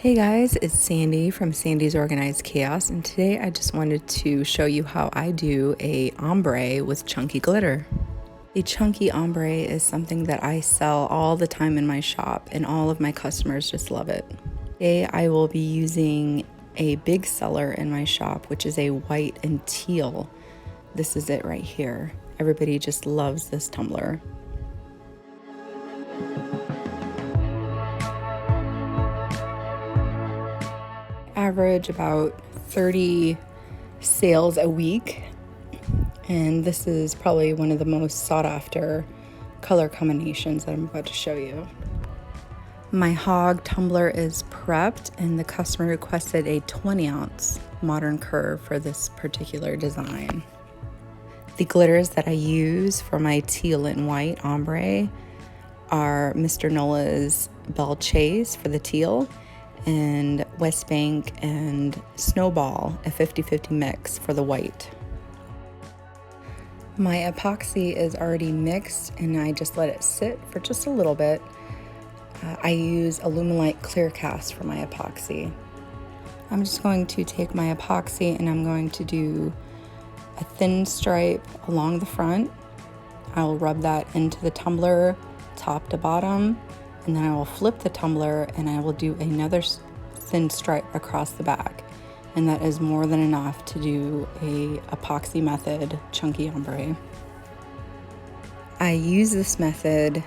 Hey guys, it's Sandy from Sandy's Organized Chaos, and today I just wanted to show you how I do a ombre with chunky glitter. A chunky ombre is something that I sell all the time in my shop, and all of my customers just love it. Today I will be using a big seller in my shop, which is a white and teal. This is it right here. Everybody just loves this tumbler. Average about 30 sales a week, and this is probably one of the most sought after color combinations that I'm about to show you. My hog tumbler is prepped, and the customer requested a 20-ounce modern curve for this particular design. The glitters that I use for my teal and white ombre are Mr. Nola's Belle Chase for the teal, and West Bank and Snowball, a 50-50 mix for the white. My epoxy is already mixed, and I just let it sit for just a little bit. I use Alumilite Clear Cast for my epoxy. I'm just going to take my epoxy and I'm going to do a thin stripe along the front. I'll rub that into the tumbler top to bottom, and then I will flip the tumbler and I will do another thin stripe across the back, and that is more than enough to do a epoxy method chunky ombre. I use this method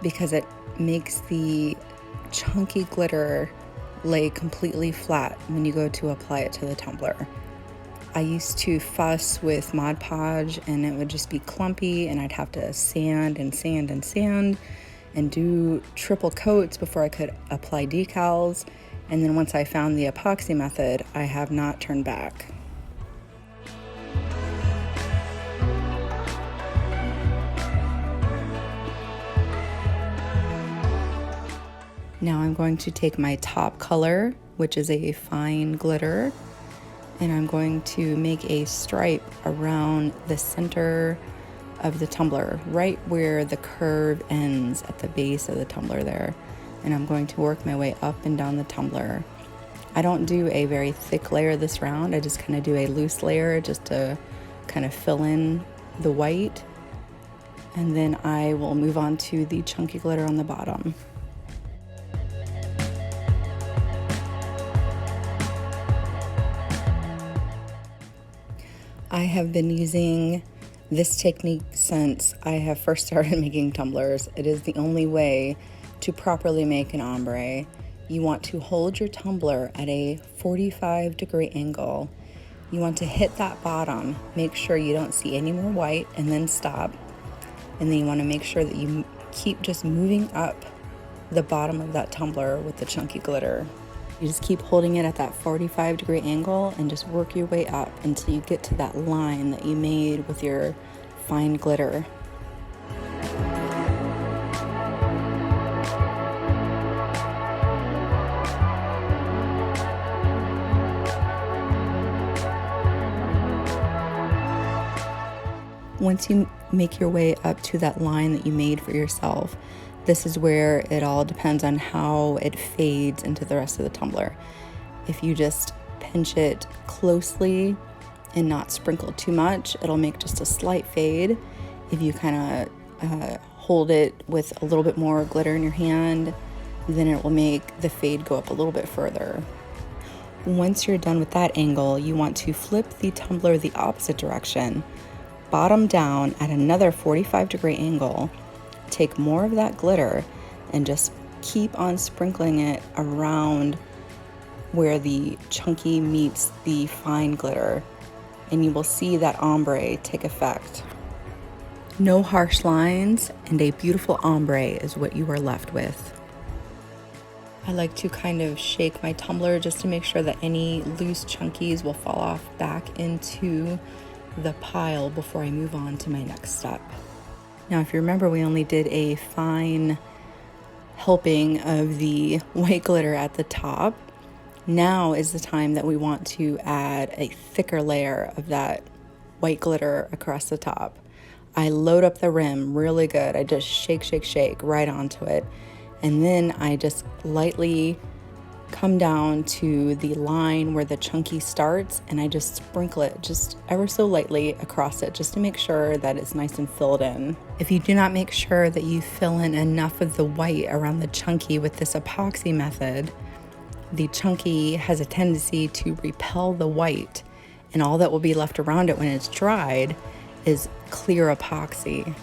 because it makes the chunky glitter lay completely flat when you go to apply it to the tumbler. I used to fuss with Mod Podge and it would just be clumpy, and I'd have to sand and sand and sand and do triple coats before I could apply decals. And then once I found the epoxy method, I have not turned back. Now I'm going to take my top color, which is a fine glitter, and I'm going to make a stripe around the center of the tumbler, right where the curve ends at the base of the tumbler there. And I'm going to work my way up and down the tumbler. I don't do a very thick layer this round. I just kind of do a loose layer just to kind of fill in the white. And then I will move on to the chunky glitter on the bottom. I have been using this technique since I have first started making tumblers. It is the only way to properly make an ombre. You want to hold your tumbler at a 45-degree angle. You want to hit that bottom, make sure you don't see any more white, and then stop. And then you want to make sure that you keep just moving up the bottom of that tumbler with the chunky glitter. You just keep holding it at that 45-degree angle and just work your way up until you get to that line that you made with your fine glitter. Once you make your way up to that line that you made for yourself, this is where it all depends on how it fades into the rest of the tumbler. If you just pinch it closely and not sprinkle too much, it'll make just a slight fade. If you kind of hold it with a little bit more glitter in your hand, then it will make the fade go up a little bit further. Once you're done with that angle, you want to flip the tumbler the opposite direction, bottom down at another 45-degree angle. Take more of that glitter and just keep on sprinkling it around where the chunky meets the fine glitter, and you will see that ombre take effect. No harsh lines, and a beautiful ombre is what you are left with. I like to kind of shake my tumbler just to make sure that any loose chunkies will fall off back into the pile before I move on to my next step. Now, if you remember, we only did a fine helping of the white glitter at the top. Now is the time that we want to add a thicker layer of that white glitter across the top. I load up the rim really good. I just shake right onto it. And then I just lightly come down to the line where the chunky starts, and I just sprinkle it just ever so lightly across it just to make sure that it's nice and filled in. If you do not make sure that you fill in enough of the white around the chunky with this epoxy method, the chunky has a tendency to repel the white, and all that will be left around it when it's dried is clear epoxy.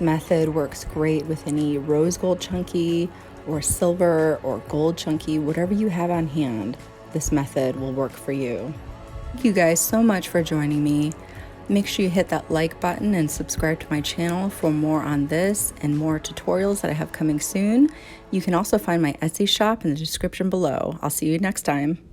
Method works great with any rose gold chunky or silver or gold chunky, whatever you have on hand. This method will work for you. Thank you guys so much for joining me. Make sure you hit that like button and subscribe to my channel for more on this and more tutorials that I have coming soon. You can also find my Etsy shop in the description below. I'll see you next time.